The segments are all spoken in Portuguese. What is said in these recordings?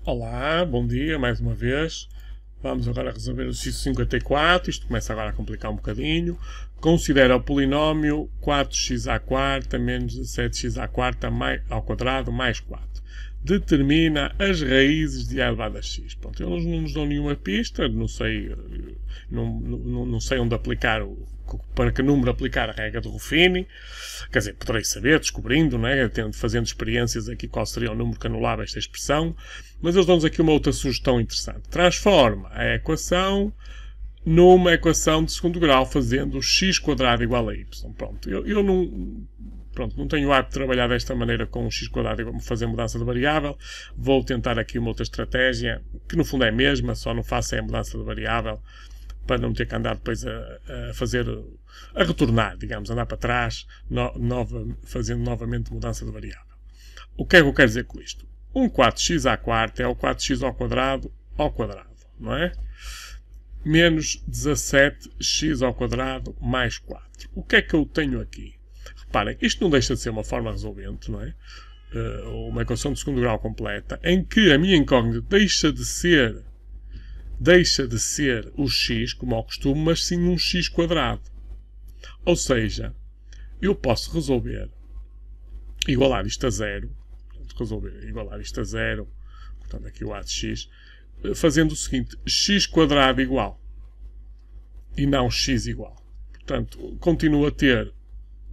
Olá, bom dia mais uma vez. Vamos agora resolver o exercício 54. Isto começa agora a complicar um bocadinho. Considera o polinómio 4x à quarta menos 17x à quarta ao quadrado mais 4. Determina as raízes de a elevado a x. Pronto, eles não nos dão nenhuma pista, não sei onde aplicar, para que número aplicar a regra de Ruffini. Quer dizer, poderei saber, descobrindo, né, fazendo experiências aqui qual seria o número que anulava esta expressão. Mas eles dão-nos aqui uma outra sugestão interessante. Transforma a equação numa equação de segundo grau, fazendo x quadrado igual a y. Pronto, eu não tenho o hábito de trabalhar desta maneira com o x quadrado e fazer mudança de variável. Vou tentar aqui uma outra estratégia, que no fundo é a mesma, só não faço a mudança de variável, para não ter que andar depois a retornar, digamos, andar para trás, fazendo novamente mudança de variável. O que é que eu quero dizer com isto? Um 4x à quarta é o 4x ao quadrado, não é? Menos 17x ao quadrado mais 4. O que é que eu tenho aqui? Reparem, isto não deixa de ser uma forma resolvente, não é? Uma equação de segundo grau completa, em que a minha incógnita deixa de ser o x, como ao costume, mas sim um x quadrado. Ou seja, eu posso igualar isto a zero, portanto aqui o a de x, fazendo o seguinte: x quadrado igual, e não x igual. Portanto, continuo a ter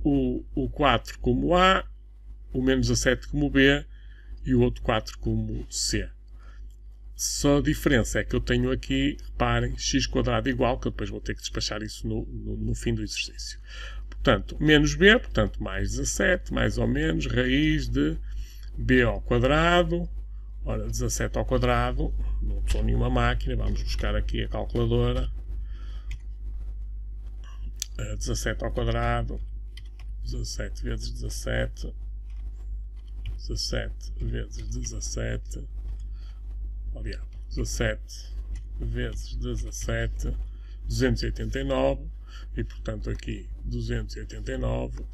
o 4 como a, o menos 17 como b e o outro 4 como c. Só a diferença é que eu tenho aqui, reparem, x quadrado igual, que eu depois vou ter que despachar isso no fim do exercício. Portanto, menos b, portanto, mais 17, mais ou menos, raiz de b ao quadrado. Ora, 17 ao quadrado, não sou nenhuma máquina, vamos buscar aqui a calculadora. 17 ao quadrado, 17 vezes 17, 17 vezes 17, aliás, 17 vezes 17, 289, e portanto aqui 289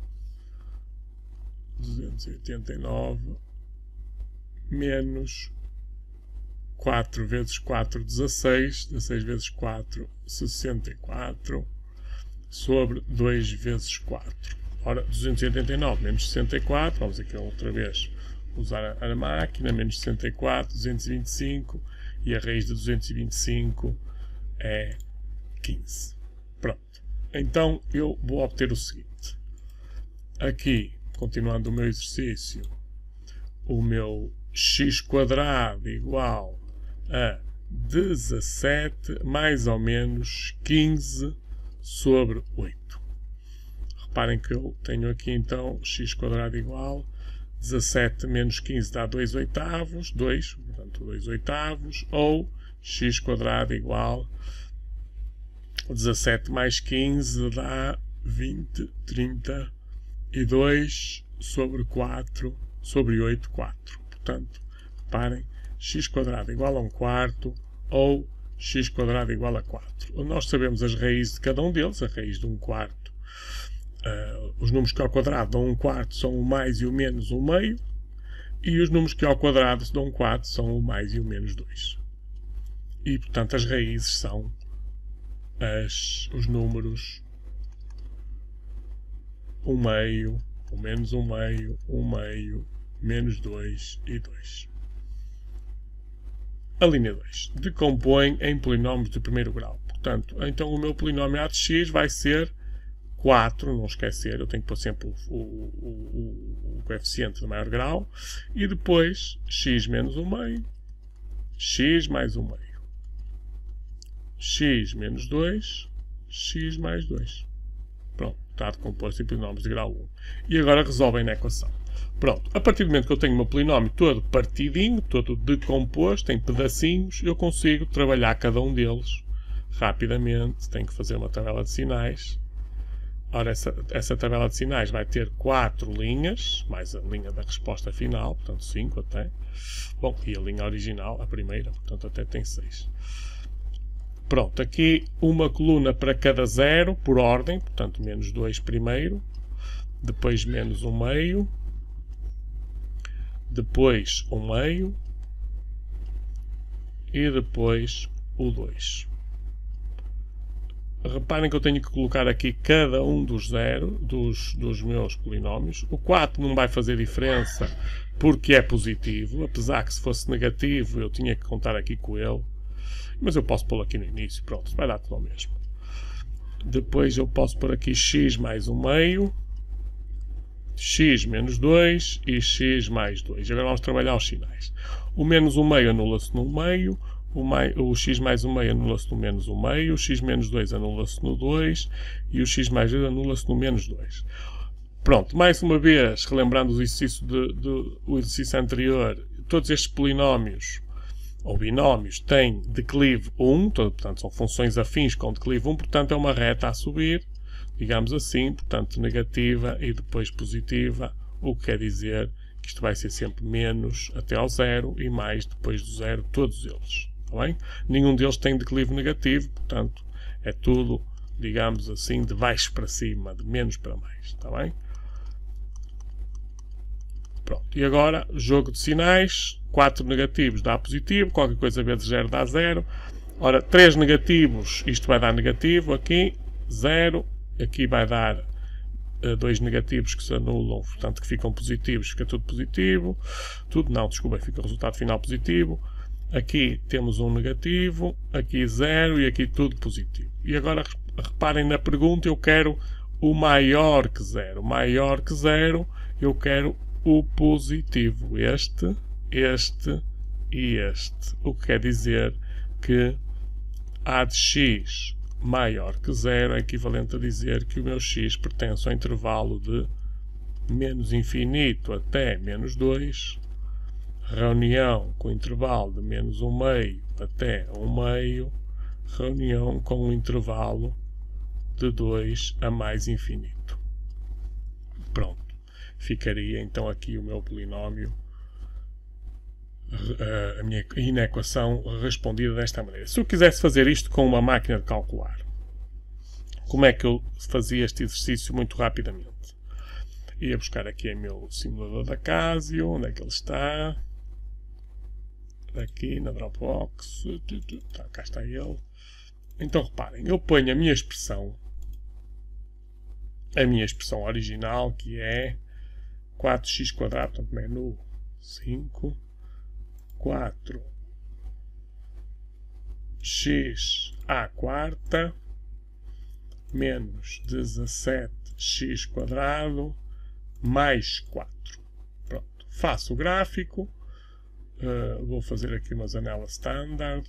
menos 4 vezes 4, 16, 16 vezes 4, 64, sobre 2 vezes 4. Ora, 289 menos 64, vamos aqui outra vez usar a máquina, menos 64, 225, e a raiz de 225 é 15. Pronto. Então, eu vou obter o seguinte. Aqui, continuando o meu exercício, o meu x quadrado igual a 17 mais ou menos 15 sobre 8. Reparem que eu tenho aqui então x quadrado igual 17 menos 15 dá 2 oitavos, 2, portanto 2 oitavos, ou x quadrado igual 17 mais 15 dá 20, 32 sobre 4, sobre 8, 4. Portanto, reparem, x quadrado igual a 1 quarto, ou x quadrado igual a 4. Nós sabemos as raízes de cada um deles, a raiz de 1 quarto. Os números que ao quadrado dão 1 quarto são o mais e o menos 1 meio, e os números que ao quadrado dão 1 quarto são o mais e o menos 2. E, portanto, as raízes são os números 1 meio, o menos 1 meio, 1 meio, menos 2 e 2. A linha 2 decompõe em polinómios de primeiro grau. Portanto, então o meu polinómio a de x vai ser 4, não esquecer, eu tenho que pôr sempre o coeficiente de maior grau, e depois x menos 1 meio, x mais 1 meio, x menos 2, x mais 2. Pronto, está decomposto em polinómios de grau 1. E agora resolvem na equação. Pronto, a partir do momento que eu tenho o meu polinómio todo partidinho, todo decomposto em pedacinhos, eu consigo trabalhar cada um deles rapidamente. Tenho que fazer uma tabela de sinais. Ora, essa tabela de sinais vai ter 4 linhas, mais a linha da resposta final, portanto 5 até. Bom, e a linha original, a primeira, portanto até tem 6. Pronto, aqui uma coluna para cada zero, por ordem, portanto menos 2 primeiro, depois menos 1 meio, depois 1 meio, e depois o 2. Reparem que eu tenho que colocar aqui cada um dos meus polinómios. O 4 não vai fazer diferença porque é positivo, apesar que se fosse negativo eu tinha que contar aqui com ele. Mas eu posso pô-lo aqui no início, pronto, vai dar tudo ao mesmo. Depois eu posso pôr aqui x mais 1 meio, x menos 2 e x mais 2. Agora vamos trabalhar os sinais. O menos 1 meio anula-se no meio, o x mais 1 meio anula-se no menos 1 meio, o x menos 2 anula-se no 2 e o x mais 2 anula-se no menos 2. Pronto, mais uma vez, relembrando o exercício, o exercício anterior, todos estes polinómios ou binómios têm declive 1, portanto são funções afins com declive 1, portanto é uma reta a subir, digamos assim, portanto negativa e depois positiva, o que quer dizer que isto vai ser sempre menos até ao zero e mais depois do zero, todos eles. Está bem? Nenhum deles tem declive negativo, portanto é tudo, digamos assim, de baixo para cima, de menos para mais. Está bem? Pronto. E agora, jogo de sinais, 4 negativos dá positivo, qualquer coisa vezes 0 dá 0. Ora, 3 negativos, isto vai dar negativo aqui, 0, aqui vai dar 2 negativos que se anulam, portanto que ficam positivos, fica tudo positivo. Tudo não, desculpa, fica o resultado final positivo. Aqui temos um negativo, aqui 0 e aqui tudo positivo. E agora reparem na pergunta, eu quero o maior que 0. Maior que 0, eu quero o positivo. Este e este. O que quer dizer que a de x maior que 0 é equivalente a dizer que o meu x pertence ao intervalo de menos infinito até menos 2, reunião com o intervalo de menos 1 meio até 1 meio, reunião com o intervalo de 2 a mais infinito. Pronto. Ficaria então aqui o meu polinómio, a minha inequação respondida desta maneira. Se eu quisesse fazer isto com uma máquina de calcular, como é que eu fazia este exercício muito rapidamente? Ia buscar aqui o meu simulador da Casio, onde é que ele está? Aqui na Dropbox, cá está ele. Então reparem, eu ponho a minha expressão original, que é 4x², portanto menu 5, 4x² menos 17x² mais 4. Pronto. Faço o gráfico, vou fazer aqui uma janela standard,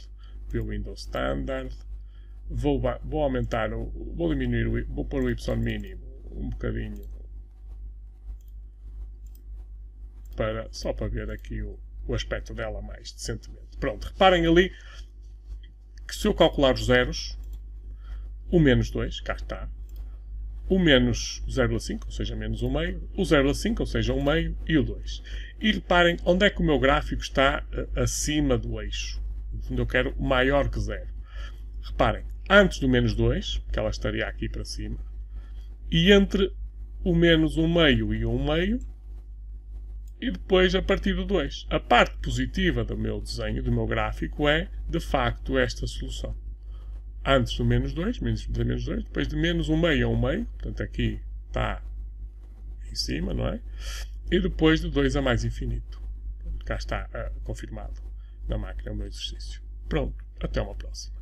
vou Windows Standard, vou aumentar, vou diminuir, vou pôr o y mínimo um bocadinho, só para ver aqui o aspecto dela mais decentemente. Pronto, reparem ali que se eu calcular os zeros, o menos 2, cá está, o menos 0,5, ou seja, menos 1 meio, o 0,5, ou seja, 1 meio, e o 2. E reparem onde é que o meu gráfico está acima do eixo, onde eu quero maior que 0. Reparem, antes do menos 2, que ela estaria aqui para cima, e entre o menos 1 meio e 1 meio, e depois a partir do 2. A parte positiva do meu desenho, do meu gráfico, é de facto esta solução. Antes do menos 2, depois de menos 1 meio a 1 meio, portanto aqui está em cima, não é? E depois de 2 a mais infinito. Cá está confirmado na máquina o meu exercício. Pronto, até uma próxima.